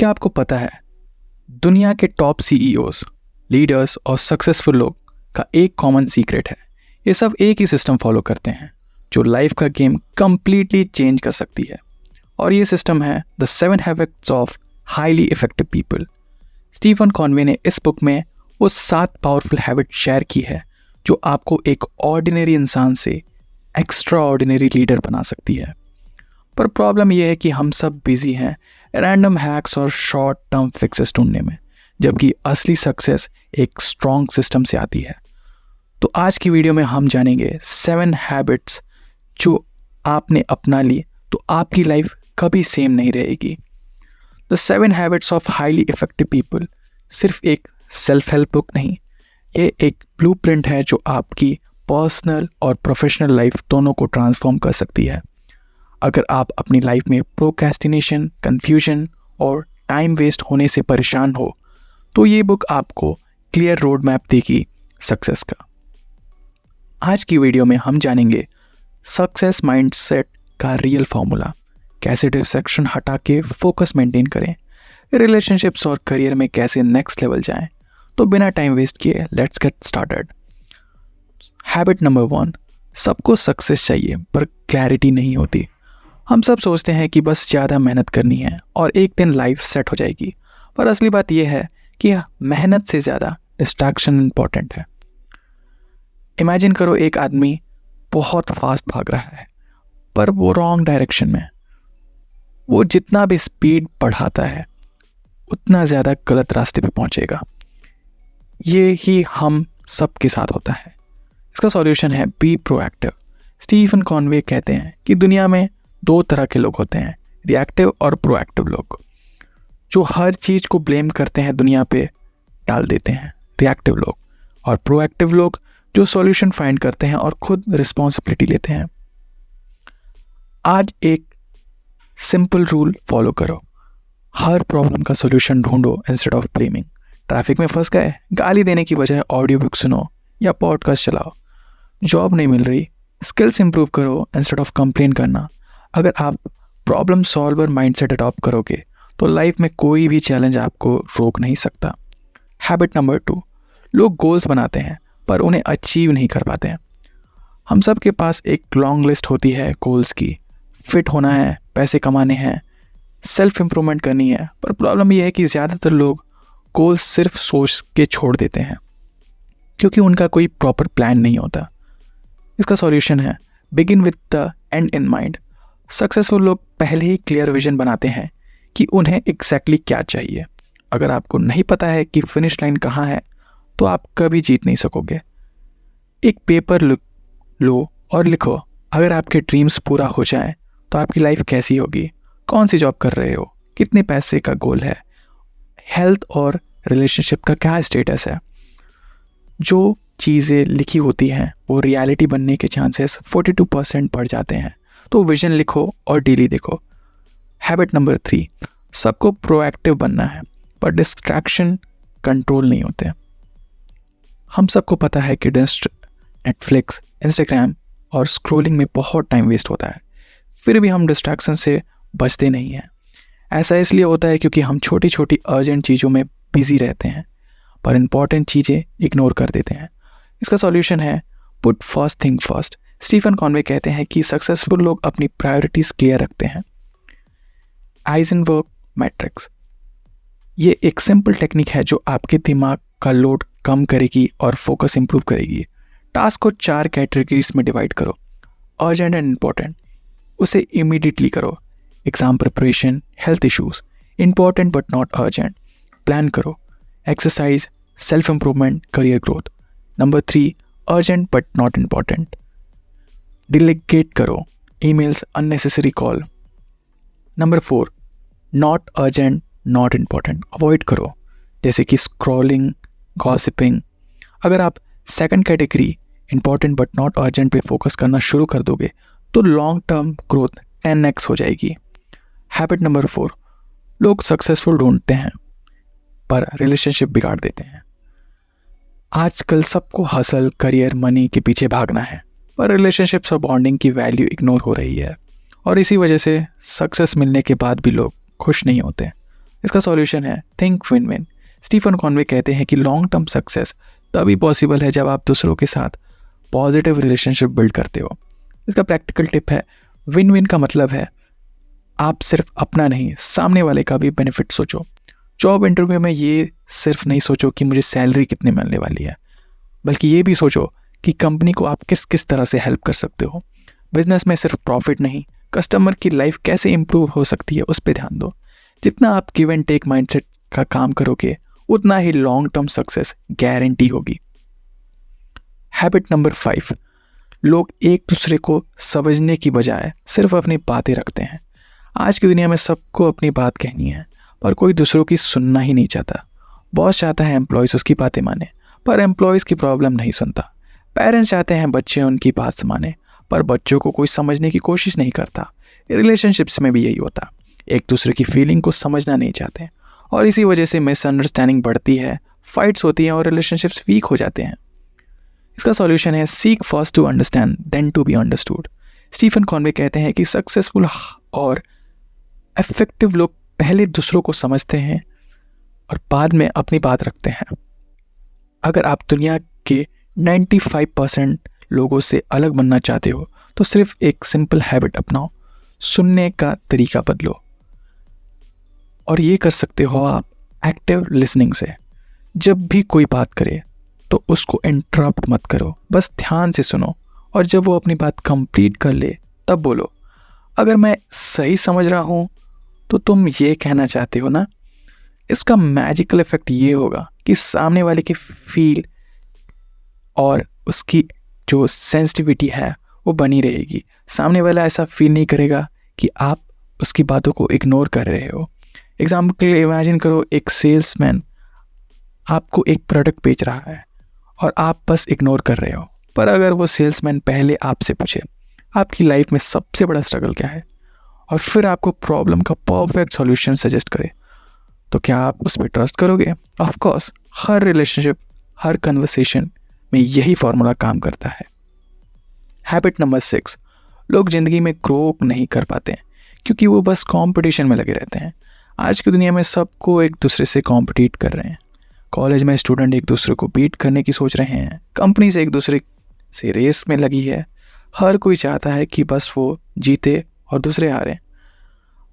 क्या आपको पता है, दुनिया के टॉप सीईओज, लीडर्स और सक्सेसफुल लोग का एक कॉमन सीक्रेट है। ये सब एक ही सिस्टम फॉलो करते हैं जो लाइफ का गेम कंप्लीटली चेंज कर सकती है। और ये सिस्टम है the 7 habits of highly effective people. Stephen Conway ने इस बुक में वो 7 पावरफुल हैबिट शेयर की है जो आपको एक ऑर्डिनरी इंसान से एक्स्ट्रा ऑर्डिनरी लीडर बना सकती है। पर प्रॉब्लम यह है कि हम सब बिजी हैं रैंडम हैक्स और शॉर्ट टर्म फिक्सेस ढूंढने में, जबकि असली सक्सेस एक स्ट्रॉन्ग सिस्टम से आती है। तो आज की वीडियो में हम जानेंगे 7 हैबिट्स जो आपने अपना ली तो आपकी लाइफ कभी सेम नहीं रहेगी। The 7 habits of highly effective people सिर्फ एक सेल्फ हेल्प बुक नहीं, ये एक ब्लूप्रिंट है जो आपकी पर्सनल और प्रोफेशनल लाइफ दोनों को ट्रांसफॉर्म कर सकती है। अगर आप अपनी लाइफ में प्रोक्रेस्टिनेशन, कन्फ्यूजन और टाइम वेस्ट होने से परेशान हो तो ये बुक आपको क्लियर रोड मैप देगी सक्सेस का। आज की वीडियो में हम जानेंगे सक्सेस माइंडसेट का रियल फॉर्मूला, कैसे डिस्ट्रैक्शन हटा के फोकस मेंटेन करें, रिलेशनशिप्स और करियर में कैसे नेक्स्ट लेवल जाएं। तो बिना टाइम वेस्ट किए let's get started. Habit number 1, सबको सक्सेस चाहिए पर क्लैरिटी नहीं होती। हम सब सोचते हैं कि बस ज़्यादा मेहनत करनी है और एक दिन लाइफ सेट हो जाएगी, पर असली बात यह है कि मेहनत से ज़्यादा डिस्ट्रैक्शन इम्पॉर्टेंट है। इमेजिन करो एक आदमी बहुत फास्ट भाग रहा है पर वो रॉन्ग डायरेक्शन में। वो जितना भी स्पीड बढ़ाता है उतना ज़्यादा गलत रास्ते पे पहुंचेगा। ये ही हम सब के साथ होता है। इसका सॉल्यूशन है बी प्रोएक्टिव। स्टीफन कॉनवे कहते हैं कि दुनिया में 2 तरह के लोग होते हैं, रिएक्टिव और प्रोएक्टिव लोग, जो हर चीज़ को ब्लेम करते हैं, दुनिया पे डाल देते हैं, रिएक्टिव लोग। और प्रोएक्टिव लोग जो सॉल्यूशन फाइंड करते हैं और खुद रिस्पॉन्सिबिलिटी लेते हैं। आज एक सिंपल रूल फॉलो करो, हर प्रॉब्लम का सॉल्यूशन ढूंढो इंस्टेड ऑफ ब्लेमिंग। ट्रैफिक में फंस गए, गाली देने की बजाय ऑडियो बुक सुनो या पॉडकास्ट चलाओ। जॉब नहीं मिल रही, स्किल्स इंप्रूव करो इंस्टेड ऑफ कंप्लेन करना। अगर आप प्रॉब्लम सॉल्वर माइंडसेट अडॉप्ट करोगे तो लाइफ में कोई भी चैलेंज आपको रोक नहीं सकता। हैबिट नंबर 2, लोग गोल्स बनाते हैं पर उन्हें अचीव नहीं कर पाते हैं। हम सब के पास एक लॉन्ग लिस्ट होती है गोल्स की। फिट होना है, पैसे कमाने हैं, सेल्फ इम्प्रूवमेंट करनी है। पर प्रॉब्लम यह है कि ज़्यादातर लोग गोल्स सिर्फ सोच के छोड़ देते हैं क्योंकि उनका कोई प्रॉपर प्लान नहीं होता। इसका सॉल्यूशन है begin with the and in mind. Successful लोग पहले ही क्लियर विजन बनाते हैं कि उन्हें एग्जैक्टली क्या चाहिए। अगर आपको नहीं पता है कि फिनिश लाइन कहाँ है तो आप कभी जीत नहीं सकोगे। एक पेपर लो और लिखो, अगर आपके ड्रीम्स पूरा हो जाएं तो आपकी लाइफ कैसी होगी, कौन सी जॉब कर रहे हो, कितने पैसे का गोल है, हेल्थ और रिलेशनशिप का क्या स्टेटस है। जो चीज़ें लिखी होती हैं वो रियलिटी बनने के चांसेस 42% बढ़ जाते हैं। तो विजन लिखो और डेली देखो। हैबिट नंबर 3, सबको प्रोएक्टिव बनना है पर डिस्ट्रैक्शन कंट्रोल नहीं होते। हम सबको पता है कि नेटफ्लिक्स, इंस्टाग्राम और स्क्रॉलिंग में बहुत टाइम वेस्ट होता है, फिर भी हम डिस्ट्रैक्शन से बचते नहीं हैं। ऐसा इसलिए होता है क्योंकि हम छोटी छोटी अर्जेंट चीज़ों में बिजी रहते हैं पर इंपॉर्टेंट चीज़ें इग्नोर कर देते हैं। इसका सॉल्यूशन है put first thing first. Stephen Conway कहते हैं कि सक्सेसफुल लोग अपनी प्रायोरिटीज़ क्लियर रखते हैं। आइजनबर्ग मैट्रिक्स, ये एक सिंपल टेक्निक है जो आपके दिमाग का लोड कम करेगी और फोकस इंप्रूव करेगी। टास्क को 4 कैटेगरीज में डिवाइड करो, अर्जेंट एंड इम्पॉर्टेंट, उसे इमीडिएटली करो। Exam preparation, health issues, important but not urgent, plan करो। Exercise, self improvement, career growth. Number 3, urgent but not important, delegate करो, emails, unnecessary call. Number 4, not urgent not important, avoid करो, जैसे कि scrolling, gossiping. अगर आप second category important but not urgent पे focus करना शुरू कर दोगे तो लॉन्ग टर्म ग्रोथ 10x हो जाएगी। हैबिट नंबर 4, लोग सक्सेसफुल ढूंढते हैं पर रिलेशनशिप बिगाड़ देते हैं। आजकल सबको हसल, करियर, मनी के पीछे भागना है पर रिलेशनशिप्स और बॉन्डिंग की वैल्यू इग्नोर हो रही है और इसी वजह से सक्सेस मिलने के बाद भी लोग खुश नहीं होते। इसका सॉल्यूशन है think win win. Stephen Conway कहते हैं कि लॉन्ग टर्म सक्सेस तभी पॉसिबल है जब आप दूसरों के साथ पॉजिटिव रिलेशनशिप बिल्ड करते हो। इसका प्रैक्टिकल टिप है, विन विन का मतलब है आप सिर्फ अपना नहीं, सामने वाले का भी बेनिफिट सोचो। जॉब इंटरव्यू में ये सिर्फ नहीं सोचो कि मुझे सैलरी कितनी मिलने वाली है, बल्कि ये भी सोचो कि कंपनी को आप किस किस तरह से हेल्प कर सकते हो। बिजनेस में सिर्फ प्रॉफिट नहीं, कस्टमर की लाइफ कैसे इंप्रूव हो सकती है उस पर ध्यान दो। जितना आप गिव एंड टेक माइंडसेट का काम करोगे, उतना ही लॉन्ग टर्म सक्सेस गारंटी होगी। हैबिट नंबर 5, लोग एक दूसरे को समझने की बजाय सिर्फ अपनी बातें रखते हैं। आज की दुनिया में सबको अपनी बात कहनी है, पर कोई दूसरों की सुनना ही नहीं चाहता। बॉस चाहता है एम्प्लॉयज़ उसकी बातें माने, पर एम्प्लॉयज़ की प्रॉब्लम नहीं सुनता। पेरेंट्स चाहते हैं बच्चे उनकी बात माने, पर बच्चों को कोई समझने की कोशिश नहीं करता। रिलेशनशिप्स में भी यही होता, एक दूसरे की फीलिंग को समझना नहीं चाहते, और इसी वजह से मिसअंडरस्टैंडिंग बढ़ती है, फाइट्स होती हैं और रिलेशनशिप्स वीक हो जाते हैं। इसका सॉल्यूशन है seek first to understand then to be understood. Stephen Conway कहते हैं कि सक्सेसफुल और इफेक्टिव लोग पहले दूसरों को समझते हैं और बाद में अपनी बात रखते हैं। अगर आप दुनिया के 95% लोगों से अलग बनना चाहते हो तो सिर्फ एक सिंपल हैबिट अपनाओ, सुनने का तरीका बदलो। और ये कर सकते हो आप एक्टिव लिसनिंग से। जब भी कोई बात करे तो उसको इंटरप्ट मत करो, बस ध्यान से सुनो, और जब वो अपनी बात कंप्लीट कर ले तब बोलो, अगर मैं सही समझ रहा हूँ तो तुम ये कहना चाहते हो ना। इसका मैजिकल इफेक्ट ये होगा कि सामने वाले की फील और उसकी जो सेंसिटिविटी है वो बनी रहेगी। सामने वाला ऐसा फील नहीं करेगा कि आप उसकी बातों को इग्नोर कर रहे हो। एग्जाम्पल के लिए इमेजिन करो, एक सेल्समैन आपको एक प्रोडक्ट बेच रहा है और आप बस इग्नोर कर रहे हो। पर अगर वो सेल्समैन पहले आपसे पूछे आपकी लाइफ में सबसे बड़ा स्ट्रगल क्या है, और फिर आपको प्रॉब्लम का परफेक्ट सॉल्यूशन सजेस्ट करे, तो क्या आप उस पर ट्रस्ट करोगे? Of course. Her relationship, her conversation में यही फॉर्मूला काम करता है। हैबिट नंबर 6, लोग ज़िंदगी में ग्रो नहीं कर पाते क्योंकि वो बस कंपटीशन में लगे रहते हैं। आज की दुनिया में सबको एक दूसरे से कॉम्पिटिट कर रहे हैं। कॉलेज में स्टूडेंट एक दूसरे को बीट करने की सोच रहे हैं, कंपनीज एक दूसरे से रेस में लगी है। हर कोई चाहता है कि बस वो जीते और दूसरे हारें।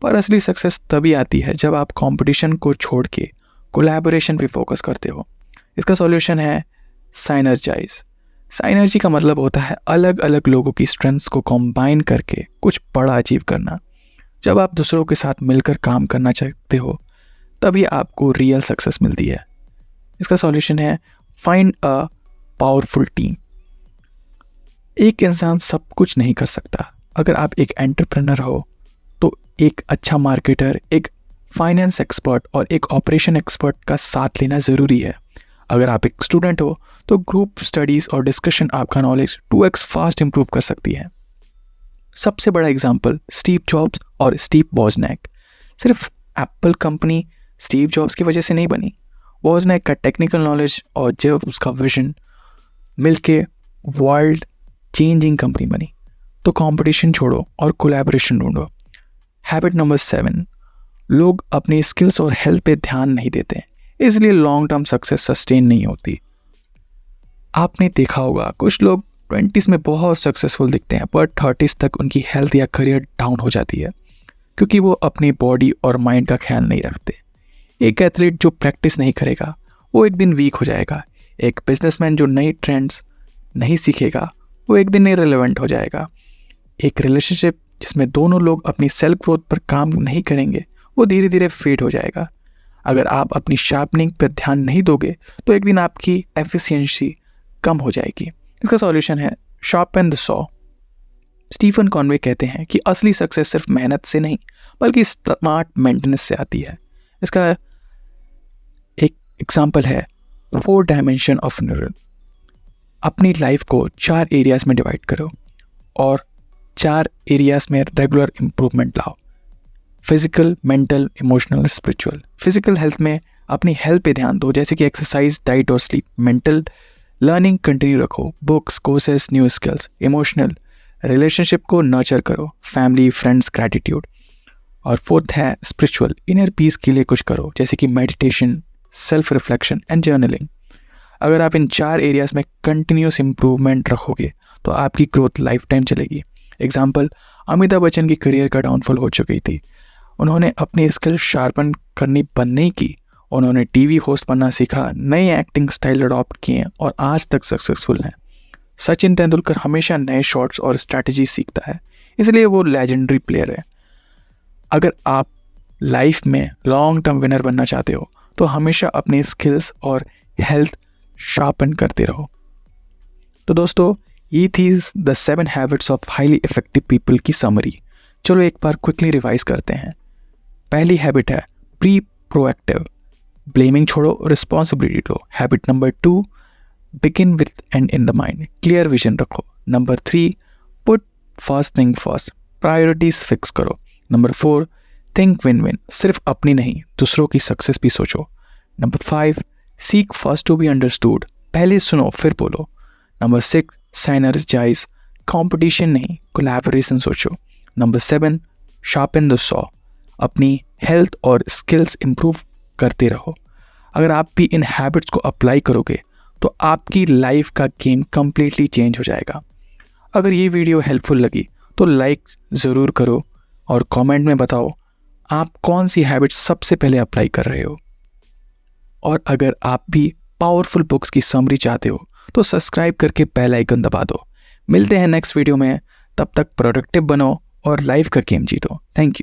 पर असली सक्सेस तभी आती है जब आप कंपटीशन को छोड़ के कोलैबोरेशन पे फोकस करते हो। इसका सॉल्यूशन है साइनर्जाइज। साइनर्जी का मतलब होता है अलग अलग लोगों की स्ट्रेंथ्स को कंबाइन करके कुछ बड़ा अचीव करना। जब आप दूसरों के साथ मिलकर काम करना चाहते हो तभी आपको रियल सक्सेस मिलती है। इसका सॉल्यूशन है फाइंड अ पावरफुल टीम। एक इंसान सब कुछ नहीं कर सकता। अगर आप एक एंटरप्रेन्योर हो तो एक अच्छा मार्केटर, एक फाइनेंस एक्सपर्ट और एक ऑपरेशन एक्सपर्ट का साथ लेना ज़रूरी है। अगर आप एक स्टूडेंट हो तो ग्रुप स्टडीज़ और डिस्कशन आपका नॉलेज 2x फास्ट इंप्रूव कर सकती है। सबसे बड़ा एग्जाम्पल स्टीव जॉब्स और स्टीव वॉजनैक। सिर्फ एप्पल कंपनी स्टीव जॉब्स की वजह से नहीं बनी। वॉजनैक का टेक्निकल नॉलेज और जब उसका विजन मिलके वर्ल्ड चेंजिंग कंपनी बनी। तो कंपटीशन छोड़ो और कोलैबोरेशन ढूंढो। हैबिट नंबर 7, लोग अपनी स्किल्स और हेल्थ पे ध्यान नहीं देते, इसलिए लॉन्ग टर्म सक्सेस सस्टेन नहीं होती। आपने देखा होगा कुछ लोग 20s में बहुत सक्सेसफुल दिखते हैं, पर 30s तक उनकी हेल्थ या करियर डाउन हो जाती है क्योंकि वो अपनी बॉडी और माइंड का ख्याल नहीं रखते। एक एथलीट जो प्रैक्टिस नहीं करेगा वो एक दिन वीक हो जाएगा। एक बिजनेसमैन जो नई ट्रेंड्स नहीं सीखेगा वो एक दिन इररिलेवेंट हो जाएगा। एक रिलेशनशिप जिसमें दोनों लोग अपनी सेल्फ ग्रोथ पर काम नहीं करेंगे वो धीरे धीरे फेड हो जाएगा। अगर आप अपनी शार्पनिंग पर ध्यान नहीं दोगे तो एक दिन आपकी एफिशिएंसी कम हो जाएगी। इसका सॉल्यूशन है sharpen the saw. Stephen Conway कहते हैं कि असली सक्सेस सिर्फ मेहनत से नहीं बल्कि स्मार्ट मेंटेनेंस से आती है। इसका एक एग्जाम्पल है 4 डायमेंशन ऑफ न्यूरल। अपनी लाइफ को 4 एरियाज में डिवाइड करो और 4 एरियाज में रेगुलर इम्प्रूवमेंट लाओ। Physical, mental, emotional, spiritual. Physical health में अपनी हेल्थ पे ध्यान दो, जैसे कि एक्सरसाइज, डाइट और स्लीप। मेंटल, लर्निंग कंटिन्यू रखो, books, courses, new skills. Emotional, relationship को नर्चर करो, फैमिली, फ्रेंड्स, ग्रैटिट्यूड। और फोर्थ है स्पिरिचुअल, इनर पीस के लिए कुछ करो, जैसे कि meditation, self reflection and journaling. अगर आप इन 4 एरियाज में कंटिन्यूस इम्प्रूवमेंट रखोगे तो आपकी ग्रोथ लाइफ टाइम चलेगी। एग्जाम्पल, अमिताभ बच्चन की करियर का डाउनफॉल हो चुकी थी। उन्होंने अपनी स्किल शार्पन करनी बंद नहीं की, उन्होंने टीवी होस्ट बनना सीखा, नए एक्टिंग स्टाइल अडॉप्ट किए और आज तक सक्सेसफुल हैं। सचिन तेंदुलकर हमेशा नए शॉट्स और स्ट्रैटेजी सीखता है, इसलिए वो लेजेंडरी प्लेयर है। अगर आप लाइफ में लॉन्ग टर्म विनर बनना चाहते हो तो हमेशा अपनी स्किल्स और हेल्थ शार्पन करते रहो। तो दोस्तों, ये थी the 7 habits of highly effective people की समरी। चलो एक बार क्विकली रिवाइज करते हैं। पहली हैबिट है प्री प्रोएक्टिव, ब्लेमिंग छोड़ो, रिस्पॉन्सिबिलिटी लो। Habit number 2, begin with end in the mind, clear vision रखो। Number 3, put first thing first, priorities fix करो। नंबर 4, थिंक विन विन, सिर्फ अपनी नहीं दूसरों की सक्सेस भी सोचो। Number 5, seek first to be understood, पहले सुनो फिर बोलो। नंबर 6, साइनर्जाइज, कंपटीशन नहीं कोलैबोरेशन सोचो। नंबर 7, शार्पन द सॉ, अपनी हेल्थ और स्किल्स इंप्रूव करते रहो। अगर आप भी इन हैबिट्स को अप्लाई करोगे तो आपकी लाइफ का गेम कंप्लीटली चेंज हो जाएगा। अगर ये वीडियो हेल्पफुल लगी तो लाइक ज़रूर करो और कमेंट में बताओ आप कौन सी हैबिट सबसे पहले अप्लाई कर रहे हो। और अगर आप भी पावरफुल बुक्स की समरी चाहते हो तो सब्सक्राइब करके बेल आइकन दबा दो। मिलते हैं नेक्स्ट वीडियो में, तब तक प्रोडक्टिव बनो और लाइफ का गेम जीतो। Thank you.